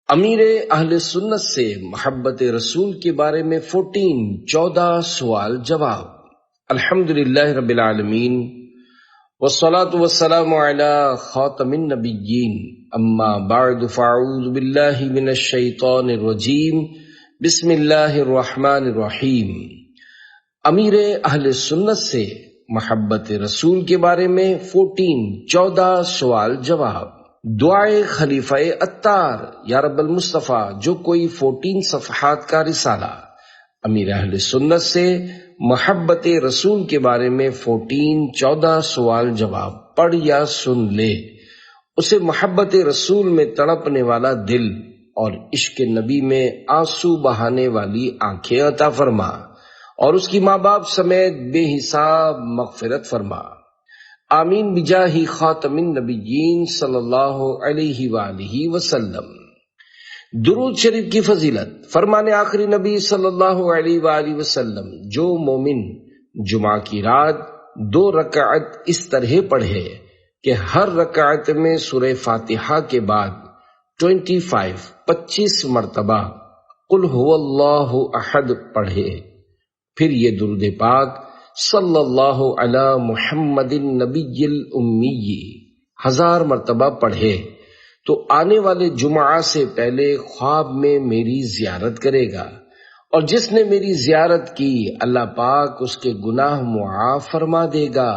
امیر اہل سنت سے محبت رسول کے بارے میں 14 سوال جواب۔ الحمدللہ رب العالمین والصلاة والسلام علی خاتم النبیین، اما بعد فاعوذ باللہ من الشیطان الرجیم، بسم اللہ الرحمن الرحیم۔ امیر اہل سنت سے محبت رسول کے بارے میں 14 سوال جواب۔ دعائے خلیفہ اتار یا رب المصطفیٰ، جو کوئی 14 صفحات کا رسالہ امیر اہل سنت سے محبت رسول کے بارے میں 14 سوال جواب پڑھ یا سن لے، اسے محبت رسول میں تڑپنے والا دل اور عشق نبی میں آنسو بہانے والی آنکھیں عطا فرما، اور اس کی ماں باپ سمیت بے حساب مغفرت فرما، آمین بجاہ خاتم النبیین صلی اللہ علیہ وآلہ وسلم۔ درود شریف کی فضیلت۔ فرمان آخری نبی صلی اللہ علیہ وآلہ وسلم، جو مومن جمعہ کی رات 2 رکعت اس طرح پڑھے کہ ہر رکعت میں سورہ فاتحہ کے بعد 25 مرتبہ قل هو اللہ احد پڑھے، پھر یہ درود پاک صلی اللہ علی محمد النبی الامی 1000 مرتبہ پڑھے تو آنے والے جمعہ سے پہلے خواب میں میری زیارت کرے گا، اور جس نے میری زیارت کی اللہ پاک اس کے گناہ معاف فرما دے گا۔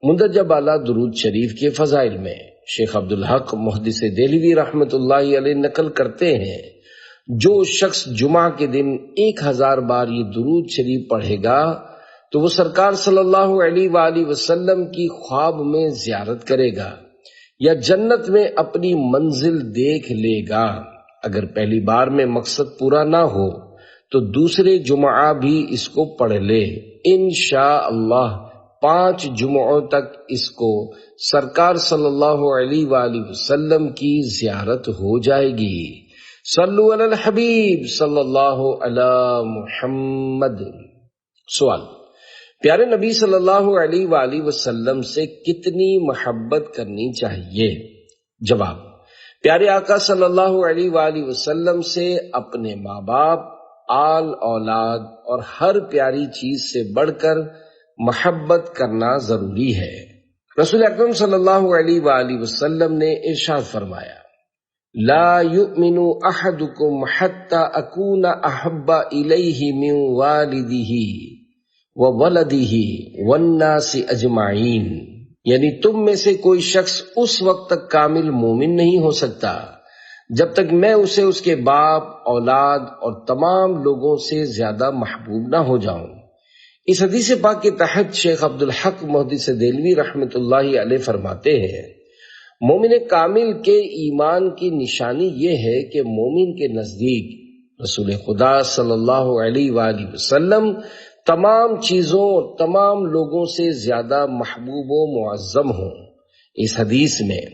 مندرجہ بالا درود شریف کے فضائل میں شیخ عبدالحق محدث دہلوی رحمۃ اللہ علیہ نقل کرتے ہیں، جو شخص جمعہ کے دن 1000 بار یہ درود شریف پڑھے گا تو وہ سرکار صلی اللہ علیہ وآلہ وسلم کی خواب میں زیارت کرے گا یا جنت میں اپنی منزل دیکھ لے گا۔ اگر پہلی بار میں مقصد پورا نہ ہو تو دوسرے جمعہ بھی اس کو پڑھ لے، انشاءاللہ 5 جمعوں تک اس کو سرکار صلی اللہ علیہ وآلہ وسلم کی زیارت ہو جائے گی۔ صلو علی الحبیب صلی اللہ علی محمد۔ سوال: پیارے نبی صلی اللہ علیہ وآلہ وسلم سے کتنی محبت کرنی چاہیے؟ جواب: پیارے آقا صلی اللہ علیہ وآلہ وسلم سے اپنے ماں باپ، آل اولاد اور ہر پیاری چیز سے بڑھ کر محبت کرنا ضروری ہے۔ رسول اکرم صلی اللہ علیہ وآلہ وسلم نے ارشاد فرمایا: لا یؤمن احدکم حتی اکون احب الیہ من والدہ وولدہ والناس اجمعین، یعنی تم میں سے کوئی شخص اس وقت تک کامل مومن نہیں ہو سکتا جب تک میں اسے اس کے باپ، اولاد اور تمام لوگوں سے زیادہ محبوب نہ ہو جاؤں۔ اس حدیث پاک کے تحت شیخ عبدالحق محدث دہلوی رحمۃ اللہ علیہ فرماتے ہیں، مومن کامل کے ایمان کی نشانی یہ ہے کہ مومن کے نزدیک رسول خدا صلی اللہ علیہ وآلہ وسلم تمام چیزوں اور تمام لوگوں سے زیادہ محبوب و معظم ہوں۔ اس حدیث میں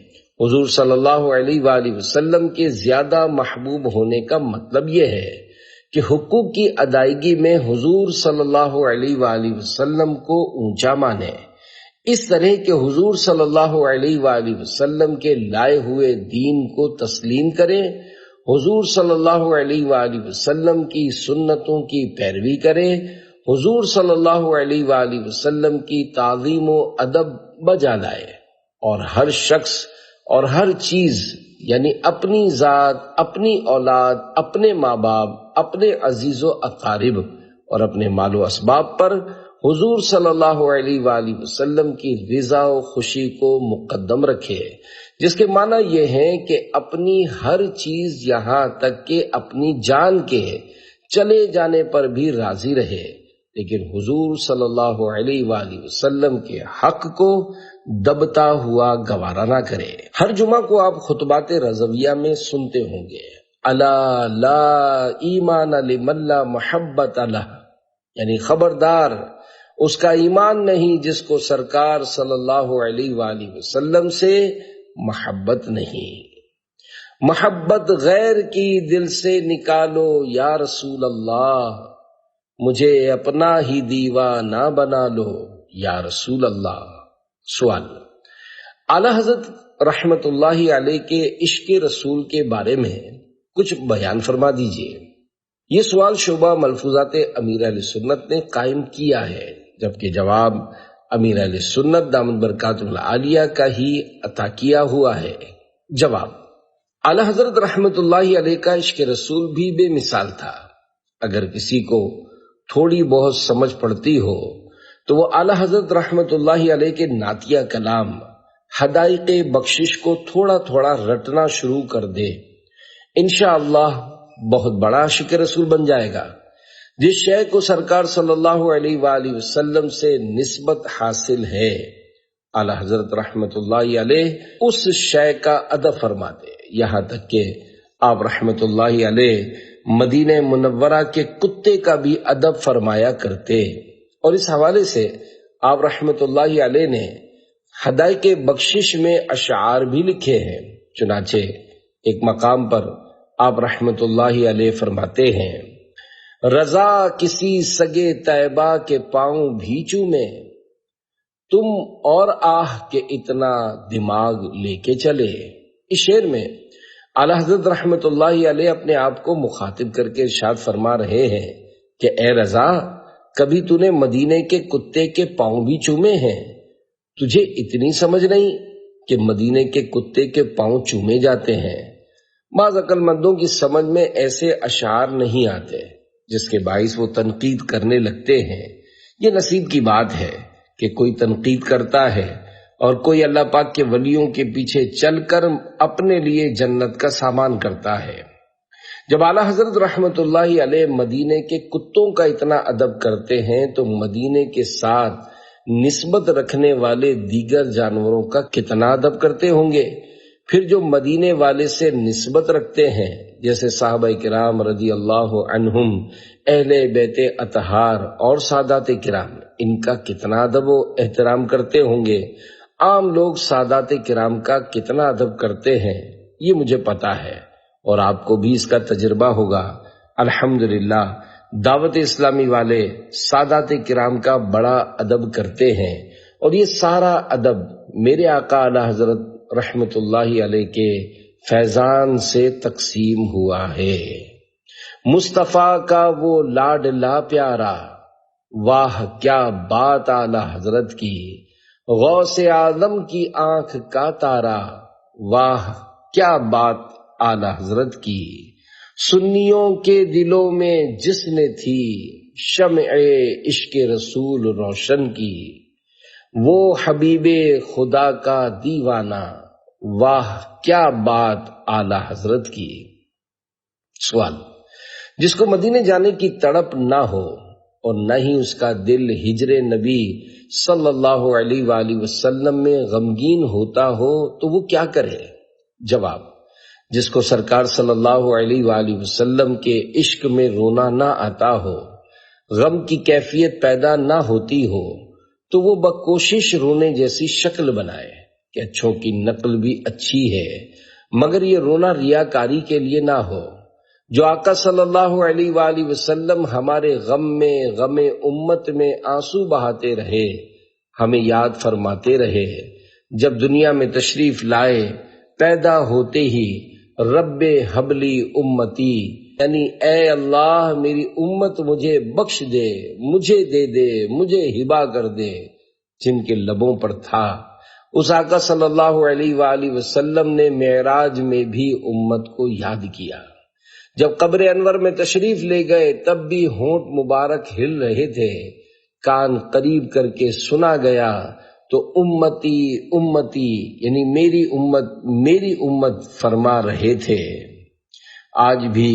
حضور صلی اللہ علیہ وآلہ وسلم کے زیادہ محبوب ہونے کا مطلب یہ ہے کہ حقوق کی ادائیگی میں حضور صلی اللہ علیہ وآلہ وسلم کو اونچا مانے، اس طرح کہ حضور صلی اللہ علیہ وآلہ وسلم کے لائے ہوئے دین کو تسلیم کریں، حضور صلی اللہ علیہ وآلہ وسلم کی سنتوں کی پیروی کریں، حضور صلی اللہ علیہ وآلہ وسلم کی تعظیم و ادب بجا لائے، اور ہر شخص اور ہر چیز یعنی اپنی ذات، اپنی اولاد، اپنے ماں باپ، اپنے عزیز و اقارب اور اپنے مال و اسباب پر حضور صلی اللہ علیہ وآلہ وسلم کی رضا و خوشی کو مقدم رکھے، جس کے معنی یہ ہے کہ اپنی ہر چیز یہاں تک کہ اپنی جان کے چلے جانے پر بھی راضی رہے، لیکن حضور صلی اللہ علیہ وآلہ وسلم کے حق کو دبتا ہوا گوارا نہ کرے۔ ہر جمعہ کو آپ خطبات رضویہ میں سنتے ہوں گے، الا لا ایمان لمن لا محبت لہ، یعنی خبردار اس کا ایمان نہیں جس کو سرکار صلی اللہ علیہ وآلہ وسلم سے محبت نہیں۔ محبت غیر کی دل سے نکالو یا رسول اللہ، مجھے اپنا ہی دیوانہ بنا لو یا رسول اللہ۔ سوال: اعلی حضرت رحمت اللہ علیہ کے عشق رسول کے بارے میں کچھ بیان فرما دیجیے۔ یہ سوال شعبہ ملفوظات امیر اہل سنت نے قائم کیا ہے، جبکہ جواب امیر اہل سنت دامت برکات العالیہ کا ہی عطا کیا ہوا ہے۔ جواب: اعلی حضرت رحمت اللہ علیہ کا عشق رسول بھی بے مثال تھا۔ اگر کسی کو تھوڑی بہت سمجھ پڑتی ہو تو وہ اعلی حضرت رحمت اللہ علیہ کے نعتیہ کلام حدائق بخشش کو تھوڑا تھوڑا رٹنا شروع کر دے، انشاءاللہ بہت بڑا عاشق رسول بن جائے گا۔ جس شے کو سرکار صلی اللہ علیہ وآلہ وسلم سے نسبت حاصل ہے، اعلی حضرت رحمت اللہ علیہ اس شے کا ادب فرماتے، یہاں تک کہ آپ رحمت اللہ علیہ مدینہ منورہ کے کتے کا بھی ادب فرمایا کرتے، اور اس حوالے سے آپ رحمت اللہ علیہ نے حدائق بخشش میں اشعار بھی لکھے ہیں۔ چنانچہ ایک مقام پر آپ رحمت اللہ علیہ فرماتے ہیں: رضا کسی سگے طیبہ کے پاؤں بھی چومے، تم اور آہ کے اتنا دماغ لے کے چلے۔ اس شعر میں اعلی حضرت رحمت اللہ علیہ اپنے آپ کو مخاطب کر کے ارشاد فرما رہے ہیں کہ اے رضا، کبھی تو نے مدینے کے کتے کے پاؤں بھی چومے ہیں؟ تجھے اتنی سمجھ نہیں کہ مدینے کے کتے کے پاؤں چومے جاتے ہیں؟ بعض عقل مندوں کی سمجھ میں ایسے اشعار نہیں آتے جس کے باعث وہ تنقید کرنے لگتے ہیں۔ یہ نصیب کی بات ہے کہ کوئی تنقید کرتا ہے اور کوئی اللہ پاک کے ولیوں کے پیچھے چل کر اپنے لیے جنت کا سامان کرتا ہے۔ جب اعلی حضرت رحمت اللہ علیہ مدینے کے کتوں کا اتنا ادب کرتے ہیں تو مدینے کے ساتھ نسبت رکھنے والے دیگر جانوروں کا کتنا ادب کرتے ہوں گے۔ پھر جو مدینے والے سے نسبت رکھتے ہیں، جیسے صحابہ کرام رضی اللہ عنہم، اہل بیت اطہار اور سادات کرام، ان کا کتنا ادب و احترام کرتے ہوں گے۔ عام لوگ سادات کرام کا کتنا ادب کرتے ہیں، یہ مجھے پتا ہے، اور آپ کو بھی اس کا تجربہ ہوگا۔ الحمدللہ دعوت اسلامی والے سادات کرام کا بڑا ادب کرتے ہیں، اور یہ سارا ادب میرے آقا اعلی حضرت رحمت اللہ علیہ کے فیضان سے تقسیم ہوا ہے۔ مصطفیٰ کا وہ لاڈلا پیارا، واہ کیا بات اعلی حضرت کی، غوث اعظم کی آنکھ کا تارا، واہ کیا بات اعلی حضرت کی، سنیوں کے دلوں میں جس نے تھی شمع عشق رسول روشن کی، وہ حبیب خدا کا دیوانہ، واہ کیا بات اعلی حضرت کی۔ سوال: جس کو مدینے جانے کی تڑپ نہ ہو اور نہ ہی اس کا دل ہجر نبی صلی اللہ علیہ وآلہ وسلم میں غمگین ہوتا ہو تو وہ کیا کرے؟ جواب: جس کو سرکار صلی اللہ علیہ وآلہ وسلم کے عشق میں رونا نہ آتا ہو، غم کی کیفیت پیدا نہ ہوتی ہو، تو وہ بکوشش رونے جیسی شکل بنائے کہ اچھوں کی نقل بھی اچھی ہے، مگر یہ رونا ریاکاری کے لیے نہ ہو۔ جو آقا صلی اللہ علیہ وآلہ وسلم ہمارے غم میں، غم امت میں آنسو بہاتے رہے، ہمیں یاد فرماتے رہے، جب دنیا میں تشریف لائے پیدا ہوتے ہی رب حبلی امتی، یعنی اے اللہ میری امت مجھے بخش دے، مجھے دے دے، مجھے ہبا کر دے، جن کے لبوں پر تھا، اس آقا صلی اللہ علیہ وآلہ وسلم نے معراج میں بھی امت کو یاد کیا۔ جب قبر انور میں تشریف لے گئے تب بھی ہونٹ مبارک ہل رہے تھے، کان قریب کر کے سنا گیا تو امتی امتی یعنی میری امت فرما رہے تھے۔ آج بھی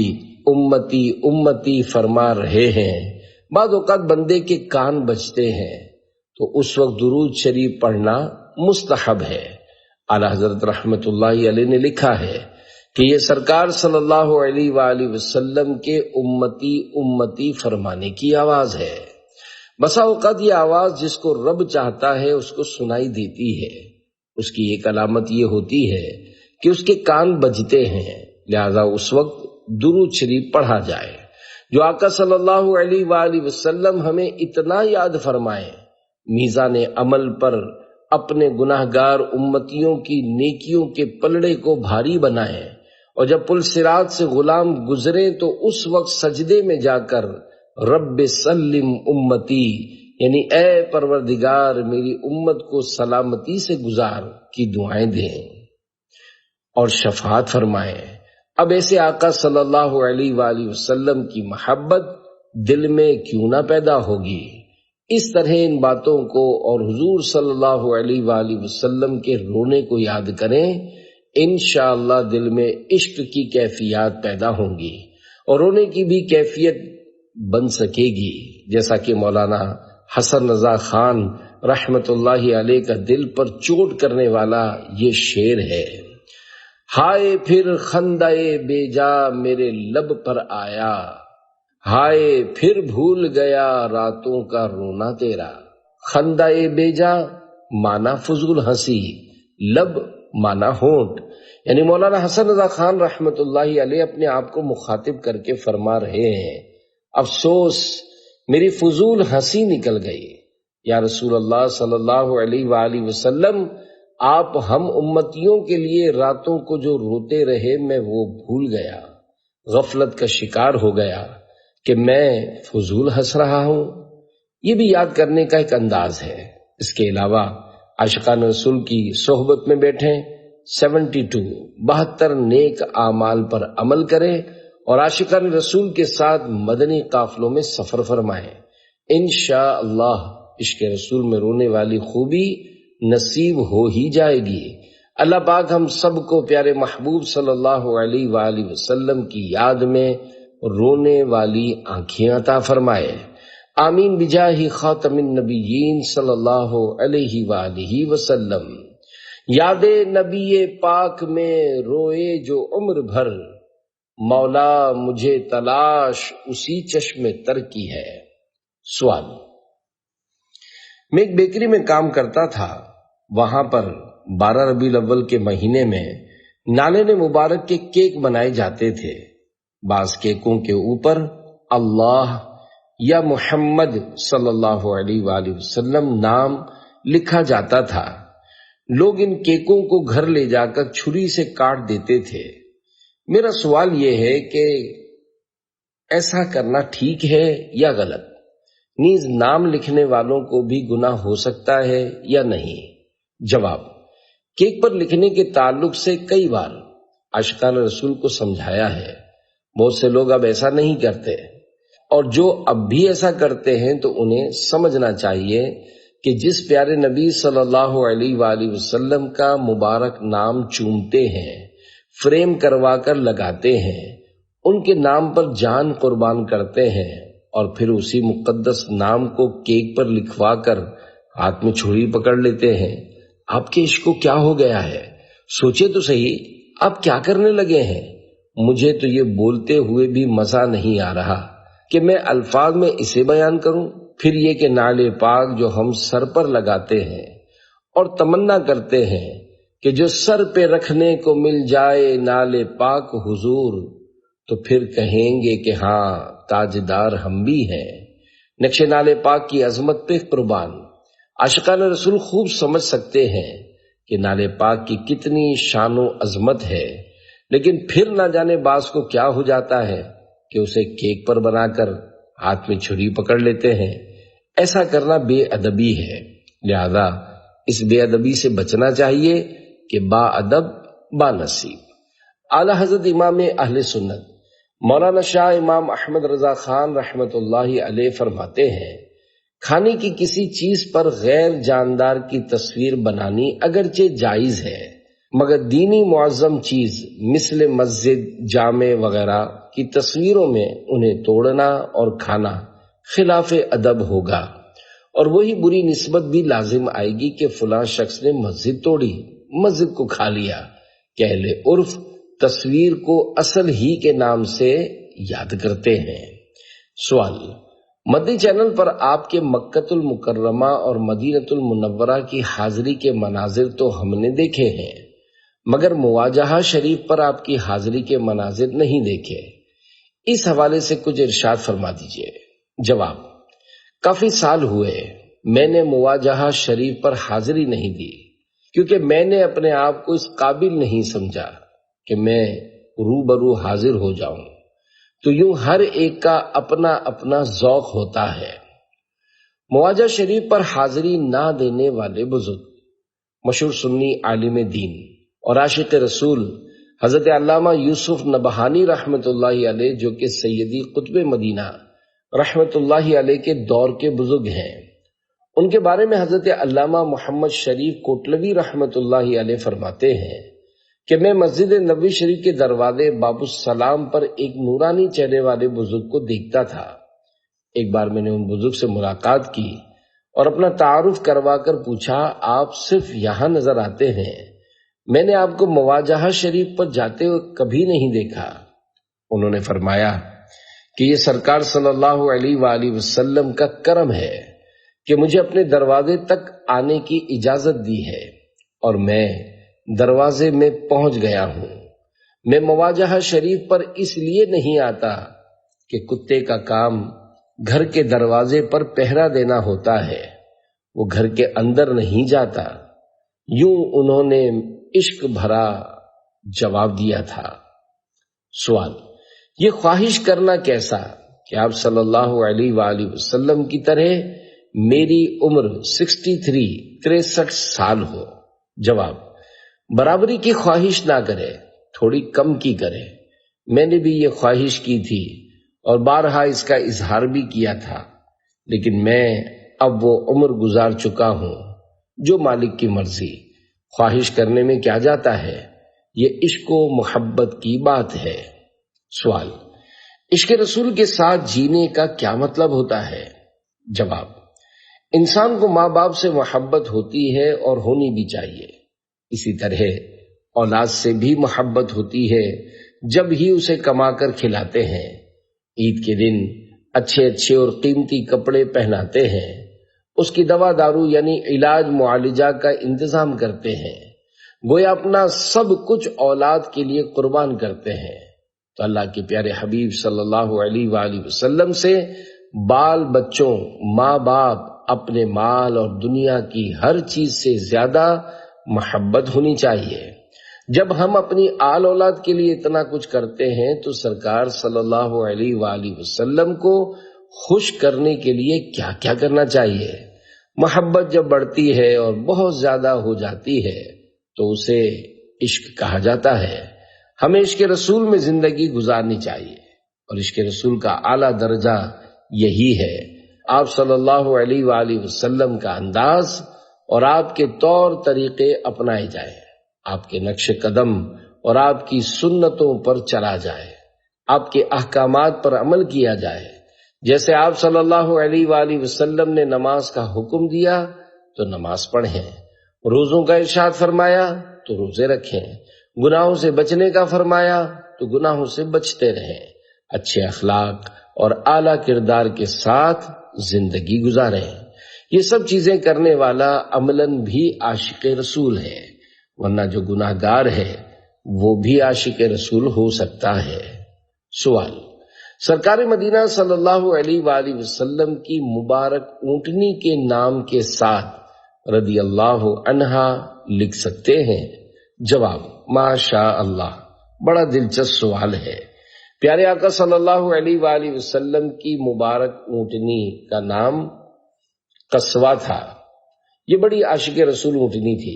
امتی امتی فرما رہے ہیں۔ بعض اوقات بندے کے کان بجتے ہیں تو اس وقت درود شریف پڑھنا مستحب ہے۔ اعلی حضرت رحمت اللہ علیہ نے لکھا ہے کہ یہ سرکار صلی اللہ علیہ وآلہ وسلم کے امتی امتی فرمانے کی آواز ہے۔ بسا اوقات یہ آواز جس کو رب چاہتا ہے اس کو سنائی دیتی ہے، اس کی ایک علامت یہ ہوتی ہے کہ اس کے کان بجتے ہیں، لہذا اس وقت درود شریف پڑھا جائے۔ جو آقا صلی اللہ علیہ وآلہ وسلم ہمیں اتنا یاد فرمائے، میزان عمل پر اپنے گناہگار امتیوں کی نیکیوں کے پلڑے کو بھاری بنائیں اور جب پل صراط سے غلام گزرے تو اس وقت سجدے میں جا کر رب سلم امتی یعنی اے پروردگار میری امت کو سلامتی سے گزار کی دعائیں دیں اور شفاعت فرمائیں۔ اب ایسے آقا صلی اللہ علیہ وآلہ وسلم کی محبت دل میں کیوں نہ پیدا ہوگی؟ اس طرح ان باتوں کو اور حضور صلی اللہ علیہ وآلہ وسلم کے رونے کو یاد کریں، انشاءاللہ دل میں عشق کی کیفیات پیدا ہوں گی اور رونے کی بھی کیفیت بن سکے گی، جیسا کہ مولانا حسن رضا خان رحمت اللہ علیہ کا دل پر چوٹ کرنے والا یہ شعر ہے۔ ہائے پھر خندہ بے جا میرے لب پر آیا، ہائے پھر بھول گیا راتوں کا رونا تیرا۔ خندہ بے جا مانا فضول ہنسی، لب مانا ہونٹ، یعنی مولانا حسن رضا خان رحمت اللہ علیہ اپنے آپ کو مخاطب کر کے فرما رہے ہیں، افسوس میری فضول ہنسی نکل گئی۔ یا رسول اللہ صلی اللہ علیہ وآلہ وسلم، آپ ہم امتیوں کے لیے راتوں کو جو روتے رہے میں وہ بھول گیا، غفلت کا شکار ہو گیا کہ میں فضول ہنس رہا ہوں۔ یہ بھی یاد کرنے کا ایک انداز ہے۔ اس کے علاوہ عاشقان رسول کی صحبت میں بیٹھیں، 72 نیک اعمال پر عمل کریں اور عاشقان رسول کے ساتھ مدنی قافلوں میں سفر فرمائیں۔ انشاءاللہ عشق رسول میں رونے والی خوبی نصیب ہو ہی جائے گی۔ اللہ پاک ہم سب کو پیارے محبوب صلی اللہ علیہ وآلہ وسلم کی یاد میں رونے والی آنکھیں عطا فرمائے۔ آمین بجاہ خاتم النبیین صلی اللہ علیہ وآلہ وسلم۔ یاد نبی پاک میں روئے جو عمر بھر، مولا مجھے تلاش اسی چشم تر کی ہے۔ سوال: میں ایک بیکری میں کام کرتا تھا، وہاں پر 12 ربیع الاول کے مہینے میں نانے مبارک کے کیک بنائے جاتے تھے۔ بعض کیکوں کے اوپر اللہ یا محمد صلی اللہ علیہ وآلہ وسلم نام لکھا جاتا تھا۔ لوگ ان کیکوں کو گھر لے جا کر چھری سے کاٹ دیتے تھے۔ میرا سوال یہ ہے کہ ایسا کرنا ٹھیک ہے یا غلط؟ نیز نام لکھنے والوں کو بھی گناہ ہو سکتا ہے یا نہیں؟ جواب: کیک پر لکھنے کے تعلق سے کئی بار عاشقان رسول کو سمجھایا ہے۔ بہت سے لوگ اب ایسا نہیں کرتے، اور جو اب بھی ایسا کرتے ہیں تو انہیں سمجھنا چاہیے کہ جس پیارے نبی صلی اللہ علیہ وآلہ وسلم کا مبارک نام چومتے ہیں، فریم کروا کر لگاتے ہیں، ان کے نام پر جان قربان کرتے ہیں اور پھر اسی مقدس نام کو کیک پر لکھوا کر ہاتھ میں چھری پکڑ لیتے ہیں، آپ کے عشق کو کیا ہو گیا ہے؟ سوچے تو صحیح، آپ کیا کرنے لگے ہیں؟ مجھے تو یہ بولتے ہوئے بھی مزہ نہیں آ رہا کہ میں الفاظ میں اسے بیان کروں۔ پھر یہ کہ نعل پاک جو ہم سر پر لگاتے ہیں اور تمنا کرتے ہیں کہ جو سر پہ رکھنے کو مل جائے نعل پاک حضور، تو پھر کہیں گے کہ ہاں تاجدار ہم بھی ہیں۔ نقش نعل پاک کی عظمت پہ قربان عاشقان رسول خوب سمجھ سکتے ہیں کہ نعل پاک کی کتنی شان و عظمت ہے، لیکن پھر نہ جانے بعض کو کیا ہو جاتا ہے کہ اسے کیک پر بنا کر ہاتھ میں چھری پکڑ لیتے ہیں۔ ایسا کرنا بے ادبی ہے، لہذا اس بے ادبی سے بچنا چاہیے کہ با ادب با نصیب۔ اعلیٰ حضرت امام اہل سنت مولانا شاہ امام احمد رضا خان رحمت اللہ علیہ فرماتے ہیں، کھانے کی کسی چیز پر غیر جاندار کی تصویر بنانی اگرچہ جائز ہے، مگر دینی معظم چیز مثل مسجد، جامع وغیرہ کی تصویروں میں انہیں توڑنا اور کھانا خلاف ادب ہوگا، اور وہی بری نسبت بھی لازم آئے گی کہ فلاں شخص نے مسجد توڑی، مسجد کو کھا لیا، کہ اہل عرف تصویر کو اصل ہی کے نام سے یاد کرتے ہیں۔ سوال: مدنی چینل پر آپ کے مکۃ المکرمہ اور مدینۃ المنورہ کی حاضری کے مناظر تو ہم نے دیکھے ہیں، مگر مواجہہ شریف پر آپ کی حاضری کے مناظر نہیں دیکھے، اس حوالے سے کچھ ارشاد فرما دیجیے۔ جواب: کافی سال ہوئے میں نے مواجہہ شریف پر حاضری نہیں دی، کیونکہ میں نے اپنے آپ کو اس قابل نہیں سمجھا کہ میں روبرو حاضر ہو جاؤں تو یوں ہر ایک کا اپنا اپنا ذوق ہوتا ہے۔ مواجہ شریف پر حاضری نہ دینے والے بزرگ، مشہور سنی عالم دین اور عاشق رسول حضرت علامہ یوسف نبہانی رحمت اللہ علیہ، جو کہ سیدی قطب مدینہ رحمت اللہ علیہ کے دور کے بزرگ ہیں، ان کے بارے میں حضرت علامہ محمد شریف کوٹلوی رحمت اللہ علیہ فرماتے ہیں کہ میں مسجد نبوی شریف کے دروازے باب السلام پر ایک نورانی چہرے والے بزرگ کو دیکھتا تھا۔ ایک بار میں نے ان بزرگ سے ملاقات کی اور اپنا تعارف کروا کر پوچھا، آپ صرف یہاں نظر آتے ہیں، میں نے آپ کو مواجہہ شریف پر جاتے ہوئے کبھی نہیں دیکھا۔ انہوں نے فرمایا کہ یہ سرکار صلی اللہ علیہ وآلہ وسلم کا کرم ہے کہ مجھے اپنے دروازے تک آنے کی اجازت دی ہے اور میں دروازے میں پہنچ گیا ہوں۔ میں مواجہہ شریف پر اس لیے نہیں آتا کہ کتے کا کام گھر کے دروازے پر پہرا دینا ہوتا ہے، وہ گھر کے اندر نہیں جاتا۔ یوں انہوں نے عشق بھرا جواب دیا تھا۔ سوال: یہ خواہش کرنا کیسا کہ آپ صلی اللہ علیہ وآلہ وسلم کی طرح میری عمر 63 سال ہو؟ جواب: برابری کی خواہش نہ کرے، تھوڑی کم کی کرے۔ میں نے بھی یہ خواہش کی تھی اور بارہا اس کا اظہار بھی کیا تھا، لیکن میں اب وہ عمر گزار چکا ہوں جو مالک کی مرضی۔ خواہش کرنے میں کیا جاتا ہے، یہ عشق و محبت کی بات ہے۔ سوال: عشق رسول کے ساتھ جینے کا کیا مطلب ہوتا ہے؟ جواب: انسان کو ماں باپ سے محبت ہوتی ہے اور ہونی بھی چاہیے، اسی طرح اولاد سے بھی محبت ہوتی ہے جب ہی اسے کما کر کھلاتے ہیں، عید کے دن اچھے اچھے اور قیمتی کپڑے پہناتے ہیں، اس کی دوا دارو یعنی علاج معالجہ کا انتظام کرتے ہیں، گویا اپنا سب کچھ اولاد کے لیے قربان کرتے ہیں۔ تو اللہ کے پیارے حبیب صلی اللہ علیہ وآلہ وسلم سے بال بچوں، ماں باپ، اپنے مال اور دنیا کی ہر چیز سے زیادہ محبت ہونی چاہیے۔ جب ہم اپنی آل اولاد کے لیے اتنا کچھ کرتے ہیں تو سرکار صلی اللہ علیہ وآلہ وسلم کو خوش کرنے کے لیے کیا کیا کرنا چاہیے؟ محبت جب بڑھتی ہے اور بہت زیادہ ہو جاتی ہے تو اسے عشق کہا جاتا ہے۔ ہمیں عشق رسول میں زندگی گزارنی چاہیے اور عشق رسول کا اعلیٰ درجہ یہی ہے۔ آپ صلی اللہ علیہ وآلہ وسلم کا انداز اور آپ کے طور طریقے اپنائے جائیں، آپ کے نقش قدم اور آپ کی سنتوں پر چلا جائے، آپ کے احکامات پر عمل کیا جائے۔ جیسے آپ صلی اللہ علیہ وآلہ وسلم نے نماز کا حکم دیا تو نماز پڑھیں، روزوں کا ارشاد فرمایا تو روزے رکھیں، گناہوں سے بچنے کا فرمایا تو گناہوں سے بچتے رہیں، اچھے اخلاق اور اعلیٰ کردار کے ساتھ زندگی گزاریں۔ یہ سب چیزیں کرنے والا عملاً بھی عاشق رسول ہے، ورنہ جو گناہ گار ہے وہ بھی عاشق رسول ہو سکتا ہے۔ سوال: سرکار مدینہ صلی اللہ علیہ وآلہ وسلم کی مبارک اونٹنی کے نام کے ساتھ رضی اللہ عنہا لکھ سکتے ہیں؟ جواب: ماشاء اللہ، بڑا دلچسپ سوال ہے۔ پیارے آقا صلی اللہ علیہ وآلہ وسلم کی مبارک اونٹنی کا نام قصوہ تھا۔ یہ بڑی عاشق رسول اونٹنی تھی۔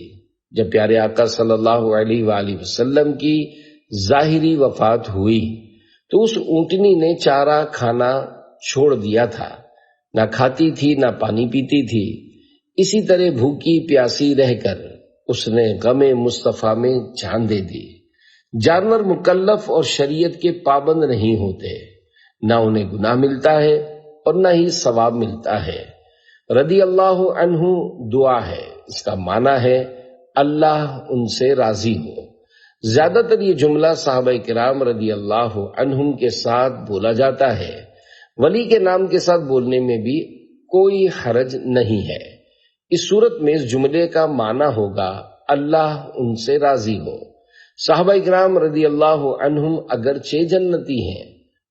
جب پیارے آقا صلی اللہ علیہ وآلہ وسلم کی ظاہری وفات ہوئی تو اس اونٹنی نے چارہ کھانا چھوڑ دیا تھا، نہ کھاتی تھی نہ پانی پیتی تھی۔ اسی طرح بھوکی پیاسی رہ کر اس نے غم مصطفیٰ میں جان دے دی۔ جانور مکلف اور شریعت کے پابند نہیں ہوتے، نہ انہیں گناہ ملتا ہے اور نہ ہی ثواب ملتا ہے۔ رضی اللہ عنہ دعا ہے، اس کا معنی ہے اللہ ان سے راضی ہو۔ زیادہ تر یہ جملہ صحابہ کرام رضی اللہ عنہم کے ساتھ بولا جاتا ہے۔ ولی کے نام کے ساتھ بولنے میں بھی کوئی حرج نہیں ہے۔ اس صورت میں اس جملے کا معنی ہوگا اللہ ان سے راضی ہو۔ صحابہ کرام رضی اللہ عنہم اگرچہ جنتی ہیں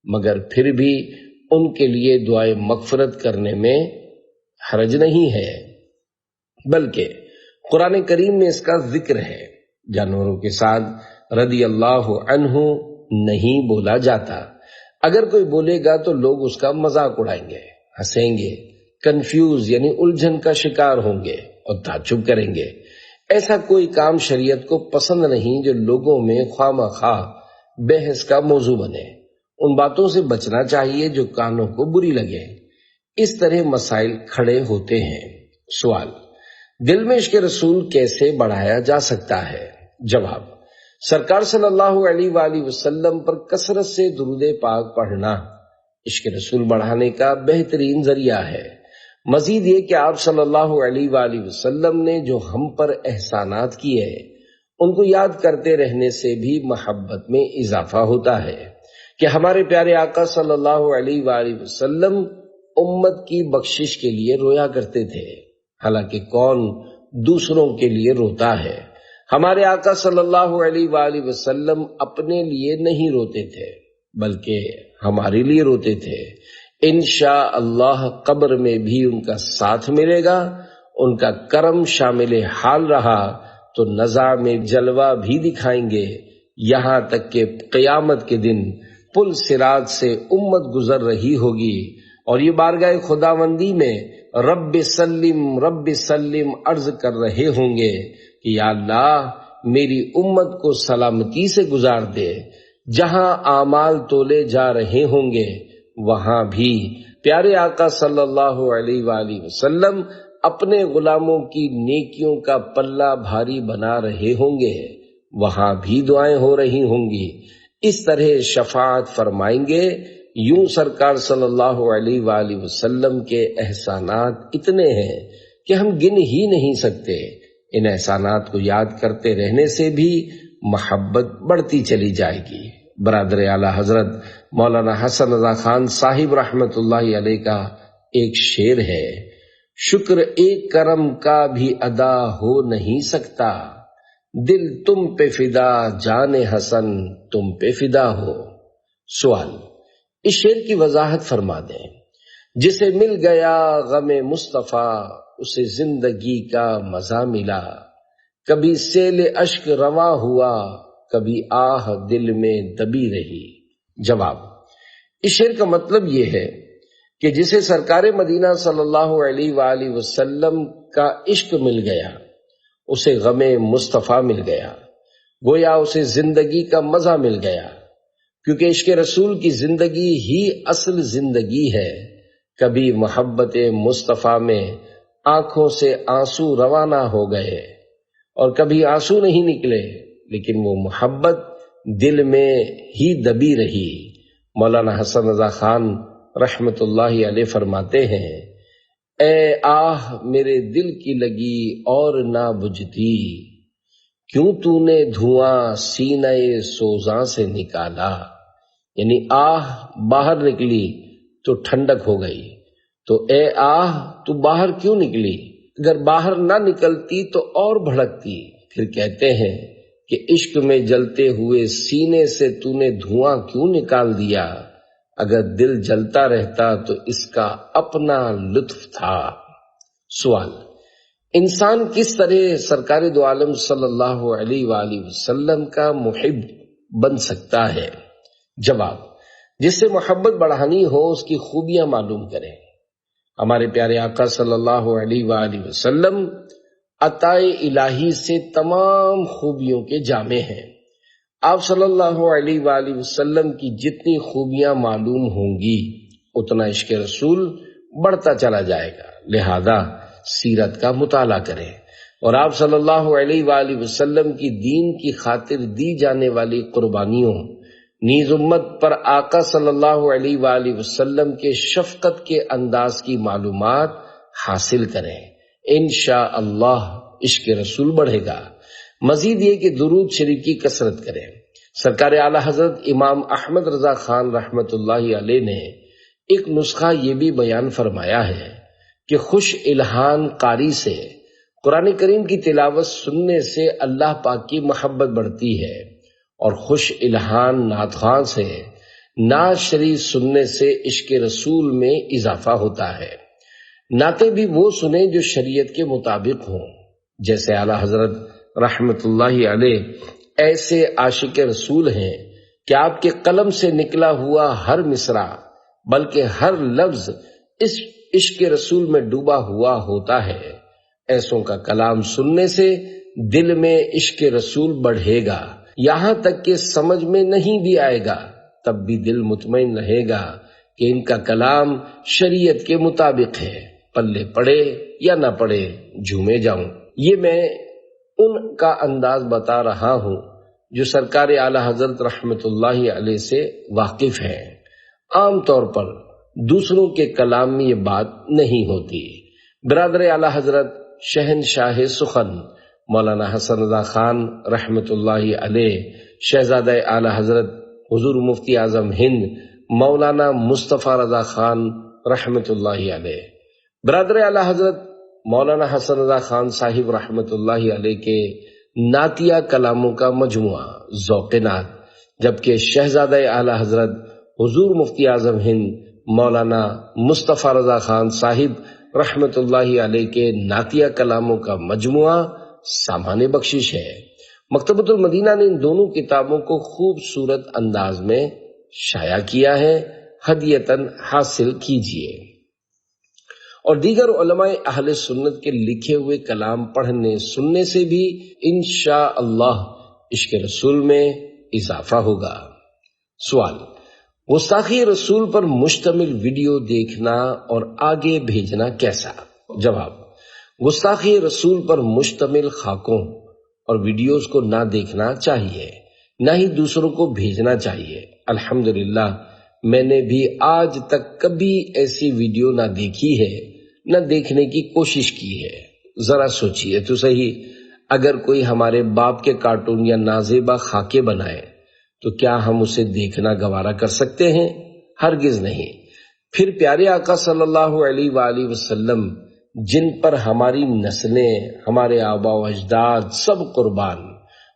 مگر پھر بھی ان کے لیے دعائے مغفرت کرنے میں حرج نہیں ہے، بلکہ قرآن کریم میں اس کا ذکر ہے۔ جانوروں کے ساتھ رضی اللہ عنہ نہیں بولا جاتا۔ اگر کوئی بولے گا تو لوگ اس کا مذاق اڑائیں گے، ہنسیں گے، کنفیوز یعنی الجھن کا شکار ہوں گے اور تعجب کریں گے۔ ایسا کوئی کام شریعت کو پسند نہیں جو لوگوں میں خواہ مخواہ بحث کا موضوع بنے۔ ان باتوں سے بچنا چاہیے جو کانوں کو بری لگے۔ اس طرح مسائل کھڑے ہوتے ہیں۔ سوال: دل میں عشق رسول کیسے بڑھایا جا سکتا ہے؟ جواب: سرکار صلی اللہ علیہ وآلہ وسلم پر کثرت سے درود پاک پڑھنا عشق رسول بڑھانے کا بہترین ذریعہ ہے۔ مزید یہ کہ آپ صلی اللہ علیہ وآلہ وسلم نے جو ہم پر احسانات کیے ان کو یاد کرتے رہنے سے بھی محبت میں اضافہ ہوتا ہے کہ ہمارے پیارے آقا صلی اللہ علیہ وآلہ وسلم امت کی بخشش کے لیے رویا کرتے تھے، حالانکہ کون دوسروں کے لیے روتا ہے؟ ہمارے آقا صلی اللہ علیہ وآلہ وسلم اپنے لیے نہیں روتے تھے بلکہ ہمارے لیے روتے تھے۔ انشاءاللہ قبر میں بھی ان کا ساتھ ملے گا۔ ان کا کرم شامل حال رہا تو نزع میں جلوہ بھی دکھائیں گے، یہاں تک کہ قیامت کے دن پل صراط سے امت گزر رہی ہوگی اور یہ بارگاہ خداوندی میں رب سلم عرض کر رہے ہوں گے کہ یا اللہ میری امت کو سلامتی سے گزار دے۔ جہاں اعمال تولے جا رہے ہوں گے وہاں بھی پیارے آقا صلی اللہ علیہ وآلہ وسلم اپنے غلاموں کی نیکیوں کا پلہ بھاری بنا رہے ہوں گے، وہاں بھی دعائیں ہو رہی ہوں گی۔ اس طرح شفاعت فرمائیں گے۔ یوں سرکار صلی اللہ علیہ وآلہ وسلم کے احسانات اتنے ہیں کہ ہم گن ہی نہیں سکتے۔ ان احسانات کو یاد کرتے رہنے سے بھی محبت بڑھتی چلی جائے گی۔ برادر اعلیٰ حضرت مولانا حسن رضا خان صاحب رحمت اللہ علیہ کا ایک شعر ہے: شکر ایک کرم کا بھی ادا ہو نہیں سکتا، دل تم پہ فدا جان حسن تم پہ فدا ہو۔ سوال: اس شعر کی وضاحت فرما دیں۔ جسے مل گیا غم مصطفیٰ اسے زندگی کا مزہ ملا، کبھی سیل اشک رواں ہوا کبھی آہ دل میں دبی رہی۔ جواب: اس شعر کا مطلب یہ ہے کہ جسے سرکار مدینہ صلی اللہ علیہ وآلہ وسلم کا عشق مل گیا اسے غم مصطفیٰ مل گیا، گویا اسے زندگی کا مزہ مل گیا، کیونکہ عشق رسول کی زندگی ہی اصل زندگی ہے۔ کبھی محبت مصطفیٰ میں آنکھوں سے آنسو روانہ ہو گئے اور کبھی آنسو نہیں نکلے، لیکن وہ محبت دل میں ہی دبی رہی۔ مولانا حسن رضا خان رحمت اللہ علیہ فرماتے ہیں: اے آہ میرے دل کی لگی اور نہ بجھتی، کیوں تو نے دھواں سینہ سوزاں سے نکالا؟ یعنی آہ باہر نکلی تو ٹھنڈک ہو گئی، تو اے آہ تو باہر کیوں نکلی؟ اگر باہر نہ نکلتی تو اور بھڑکتی۔ پھر کہتے ہیں کہ عشق میں جلتے ہوئے سینے سے تو نے دھواں کیوں نکال دیا؟ اگر دل جلتا رہتا تو اس کا اپنا لطف تھا۔ سوال: انسان کس طرح سرکار دو عالم صلی اللہ علیہ وآلہ وسلم کا محب بن سکتا ہے؟ جواب: جس سے محبت بڑھانی ہو اس کی خوبیاں معلوم کریں۔ ہمارے پیارے آقا صلی اللہ علیہ وآلہ وسلم عطائے الہی سے تمام خوبیوں کے جامع ہیں۔ آپ صلی اللہ علیہ وآلہ وسلم کی جتنی خوبیاں معلوم ہوں گی اتنا عشق رسول بڑھتا چلا جائے گا۔ لہذا سیرت کا مطالعہ کریں اور آپ صلی اللہ علیہ وآلہ وسلم کی دین کی خاطر دی جانے والی قربانیوں، نیز امت پر آقا صلی اللہ علیہ وآلہ وسلم کے شفقت کے انداز کی معلومات حاصل کریں۔ انشاءاللہ عشق رسول بڑھے گا۔ مزید یہ کہ درود شریف کی کثرت کریں۔ سرکار اعلیٰ حضرت امام احمد رضا خان رحمت اللہ علیہ نے ایک نسخہ یہ بھی بیان فرمایا ہے کہ خوش الہان قاری سے قرآن کریم کی تلاوت سننے سے اللہ پاک کی محبت بڑھتی ہے، اور خوش الہان نعت خواں سے نعت شریف سننے سے عشق رسول میں اضافہ ہوتا ہے۔ نعتیں بھی وہ سنیں جو شریعت کے مطابق ہوں، جیسے اعلیٰ حضرت رحمت اللہ علیہ ایسے عاشق رسول ہیں کہ آپ کے قلم سے نکلا ہوا ہر مصرع بلکہ ہر لفظ اس عشق رسول میں ڈوبا ہوا ہوتا ہے۔ ایسوں کا کلام سننے سے دل میں عشق رسول بڑھے گا، یہاں تک کہ سمجھ میں نہیں بھی آئے گا، تب بھی دل مطمئن رہے گا کہ ان کا کلام شریعت کے مطابق ہے، پلے پڑے یا نہ پڑے جھومے جاؤں۔ یہ میں ان کا انداز بتا رہا ہوں جو سرکار اعلی حضرت رحمت اللہ علیہ سے واقف ہیں۔ عام طور پر دوسروں کے کلام میں یہ بات نہیں ہوتی۔ برادر اعلی حضرت شہنشاہ سخن مولانا حسن رضا خان رحمت اللہ علیہ، شہزادہ اعلی حضرت حضور مفتی اعظم ہند مولانا مصطفیٰ رضا خان رحمت اللہ علیہ، برادر اعلی حضرت مولانا حسن رضا خان صاحب رحمت اللہ علیہ کے نعتیہ کلاموں کا مجموعہ ذوق نعت، جبکہ شہزادہ اعلی حضرت حضور مفتی اعظم ہند مولانا مصطفیٰ رضا خان صاحب رحمت اللہ علیہ کے نعتیہ کلاموں کا مجموعہ سامان بخشش ہے۔ مکتبۃ المدینہ نے ان دونوں کتابوں کو خوبصورت انداز میں شائع کیا ہے، ہدیتاً حاصل کیجیے۔ اور دیگر علماء اہل سنت کے لکھے ہوئے کلام پڑھنے سننے سے بھی انشاءاللہ عشق رسول میں اضافہ ہوگا۔ سوال: گستاخی رسول پر مشتمل ویڈیو دیکھنا اور آگے بھیجنا کیسا؟ جواب: گستاخی رسول پر مشتمل خاکوں اور ویڈیوز کو نہ دیکھنا چاہیے، نہ ہی دوسروں کو بھیجنا چاہیے۔ الحمدللہ میں نے بھی آج تک کبھی ایسی ویڈیو نہ دیکھی ہے، نہ دیکھنے کی کوشش کی ہے۔ ذرا سوچئے تو صحیح، اگر کوئی ہمارے باپ کے کارٹون یا نازیبا خاکے بنائے تو کیا ہم اسے دیکھنا گوارا کر سکتے ہیں؟ ہرگز نہیں۔ پھر پیارے آقا صلی اللہ علیہ وآلہ وسلم جن پر ہماری نسلیں، ہمارے آباء و اجداد سب قربان،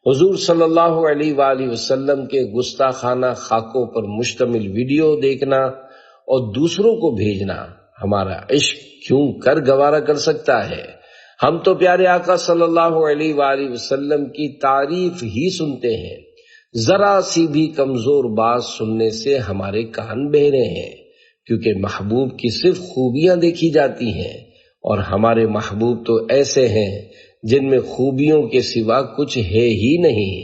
حضور صلی اللہ علیہ وآلہ وسلم کے گستاخانہ خاکوں پر مشتمل ویڈیو دیکھنا اور دوسروں کو بھیجنا ہمارا عشق کیوں کر گوارا کر سکتا ہے؟ ہم تو پیارے آقا صلی اللہ علیہ وآلہ وسلم کی تعریف ہی سنتے ہیں، ذرا سی بھی کمزور بات سننے سے ہمارے کان بہرے ہیں، کیونکہ محبوب کی صرف خوبیاں دیکھی جاتی ہیں، اور ہمارے محبوب تو ایسے ہیں جن میں خوبیوں کے سوا کچھ ہے ہی نہیں۔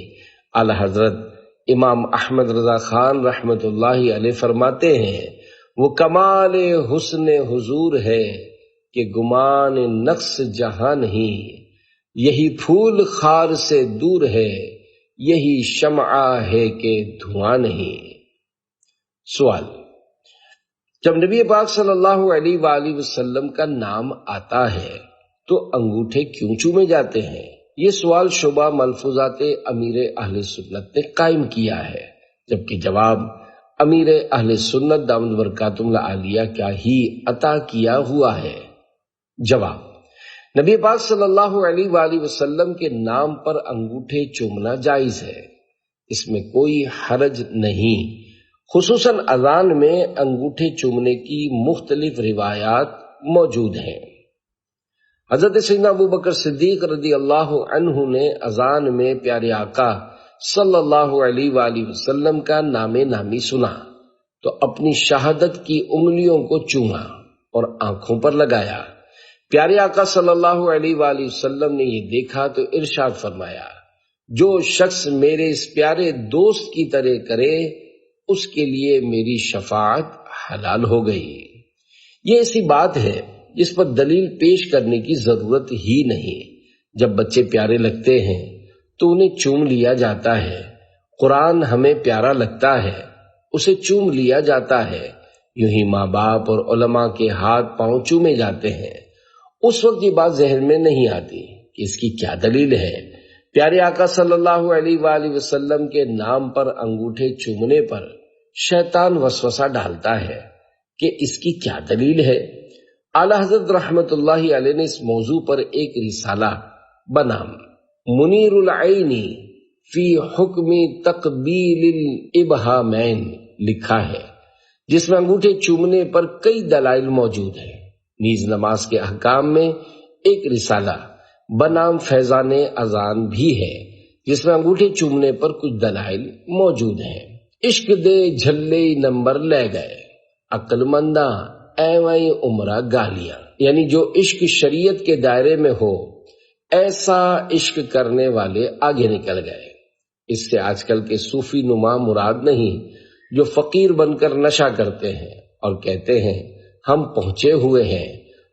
اعلی حضرت امام احمد رضا خان رحمت اللہ علیہ فرماتے ہیں، وہ کمال حسن حضور ہے کہ گمان نقص جہاں نہیں، یہی پھول خار سے دور ہے، یہی شمعہ ہے کہ دھواں نہیں۔ سوال: جب نبی پاک صلی اللہ علیہ وآلہ وسلم کا نام آتا ہے تو انگوٹھے کیوں چومے جاتے ہیں؟ یہ سوال شبہ ملفوظات امیر اہل سنت نے قائم کیا ہے، جبکہ جواب امیر اہل سنت دامت برکاتہم العالیہ کیا ہی عطا کیا ہوا ہے۔ جواب: نبی پاک صلی اللہ علیہ وآلہ وسلم کے نام پر انگوٹھے چومنا جائز ہے، اس میں کوئی حرج نہیں۔ خصوصاً اذان میں انگوٹھے چومنے کی مختلف روایات موجود ہیں۔ حضرت سیدنا ابوبکر صدیق رضی اللہ عنہ نے اذان میں پیارے آقا صلی اللہ علیہ وآلہ وسلم کا نام نامی سنا تو اپنی شہادت کی انگلیوں کو چوما اور آنکھوں پر لگایا۔ پیارے آقا صلی اللہ علیہ وآلہ وسلم نے یہ دیکھا تو ارشاد فرمایا، جو شخص میرے اس پیارے دوست کی طرح کرے اس کے لیے میری شفاعت حلال ہو گئی۔ یہ ایسی بات ہے جس پر دلیل پیش کرنے کی ضرورت ہی نہیں۔ جب بچے پیارے لگتے ہیں تو انہیں چوم لیا جاتا ہے۔ قرآن ہمیں پیارا لگتا ہے، اسے چوم لیا جاتا ہے۔ یوں ہی ماں باپ اور علماء کے ہاتھ پاؤں چومے جاتے ہیں۔ اس وقت یہ بات ذہن میں نہیں آتی کہ اس کی کیا دلیل ہے۔ پیارے آقا صلی اللہ علیہ وآلہ وسلم کے نام پر انگوٹھے چومنے پر شیطان وسوسہ ڈالتا ہے کہ اس کی کیا دلیل ہے۔ اعلیٰ حضرت رحمت اللہ علیہ نے اس موضوع پر ایک رسالہ بنام منیر العین فی حکم تقبیل الابہامین لکھا ہے، جس میں انگوٹھے چومنے پر کئی دلائل موجود ہیں۔ نیز نماز کے احکام میں ایک رسالہ بنام فیضان اذان بھی ہے، جس میں انگوٹھے چومنے پر کچھ دلائل موجود ہیں۔ عشق دے جھلے نمبر لے گئے، عقل منداں ایویں عمرہ گالیاں، یعنی جو عشق شریعت کے دائرے میں ہو ایسا عشق کرنے والے آگے نکل گئے۔ اس سے آج کل کے صوفی نما مراد نہیں جو فقیر بن کر نشہ کرتے ہیں اور کہتے ہیں ہم پہنچے ہوئے ہیں،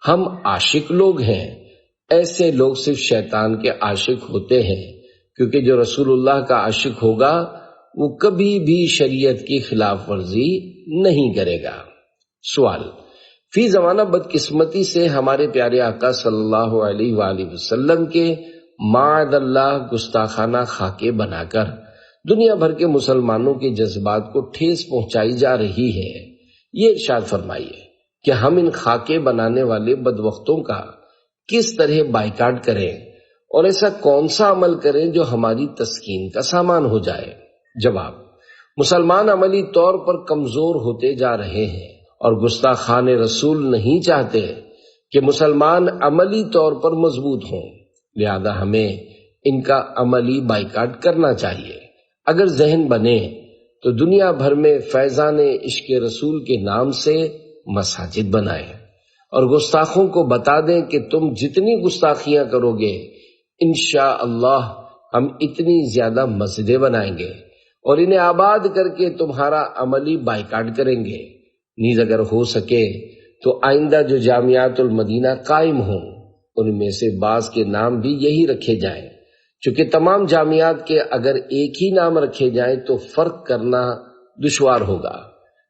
ہم عاشق لوگ ہیں۔ ایسے لوگ صرف شیطان کے عاشق ہوتے ہیں، کیونکہ جو رسول اللہ کا عاشق ہوگا وہ کبھی بھی شریعت کی خلاف ورزی نہیں کرے گا۔ سوال: فی زمانہ بدقسمتی سے ہمارے پیارے آقا صلی اللہ علیہ وآلہ وسلم کے معاذ اللہ گستاخانہ خاکے بنا کر دنیا بھر کے مسلمانوں کے جذبات کو ٹھیس پہنچائی جا رہی ہے۔ یہ ارشاد فرمائیے کہ ہم ان خاکے بنانے والے بدبختوں کا کس طرح بائیکاٹ کریں اور ایسا کون سا عمل کریں جو ہماری تسکین کا سامان ہو جائے؟ جواب: مسلمان عملی طور پر کمزور ہوتے جا رہے ہیں اور گستاخان رسول نہیں چاہتے کہ مسلمان عملی طور پر مضبوط ہوں، لہذا ہمیں ان کا عملی بائیکاٹ کرنا چاہیے۔ اگر ذہن بنے تو دنیا بھر میں فیضان عشق رسول کے نام سے مساجد بنائیں اور گستاخوں کو بتا دیں کہ تم جتنی گستاخیاں کرو گے انشاءاللہ ہم اتنی زیادہ مسجدیں بنائیں گے اور انہیں آباد کر کے تمہارا عملی بائیکاٹ کریں گے۔ نیز اگر ہو سکے تو آئندہ جو جامعات المدینہ قائم ہوں ان میں سے بعض کے نام بھی یہی رکھے جائیں، چونکہ تمام جامعات کے اگر ایک ہی نام رکھے جائیں تو فرق کرنا دشوار ہوگا،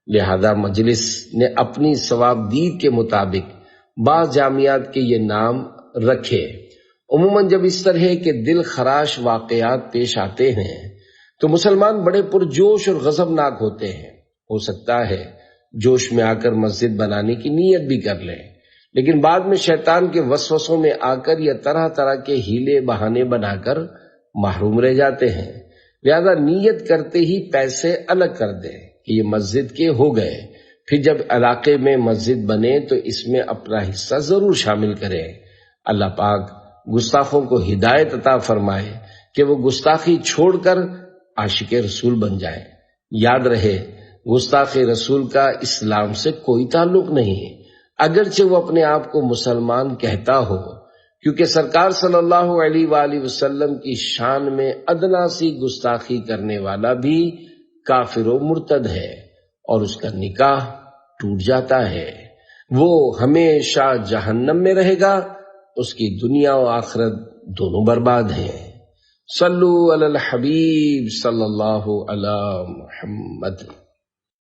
لہذا مجلس نے اپنی ثوابدید کے مطابق بعض جامعات کے یہ نام رکھے۔ عموماً جب اس طرح کے دل خراش واقعات پیش آتے ہیں تو مسلمان بڑے پرجوش اور غضبناک ہوتے ہیں۔ ہو سکتا ہے جوش میں آ کر مسجد بنانے کی نیت بھی کر لیں، لیکن بعد میں شیطان کے وسوسوں میں آ کر یا طرح طرح کے ہیلے بہانے بنا کر محروم رہ جاتے ہیں۔ لہذا نیت کرتے ہی پیسے الگ کر دیں کہ یہ مسجد کے ہو گئے، پھر جب علاقے میں مسجد بنے تو اس میں اپنا حصہ ضرور شامل کریں۔ اللہ پاک گستاخوں کو ہدایت عطا فرمائے کہ وہ گستاخی چھوڑ کر عاشق رسول بن جائیں۔ یاد رہے گستاخ رسول کا اسلام سے کوئی تعلق نہیں ہے، اگرچہ وہ اپنے آپ کو مسلمان کہتا ہو، کیونکہ سرکار صلی اللہ علیہ وآلہ وسلم کی شان میں ادنا سی گستاخی کرنے والا بھی کافر و مرتد ہے اور اس کا نکاح ٹوٹ جاتا ہے، وہ ہمیشہ جہنم میں رہے گا، اس کی دنیا و آخرت دونوں برباد ہیں۔ صلو علی الحبیب صلی اللہ علی محمد۔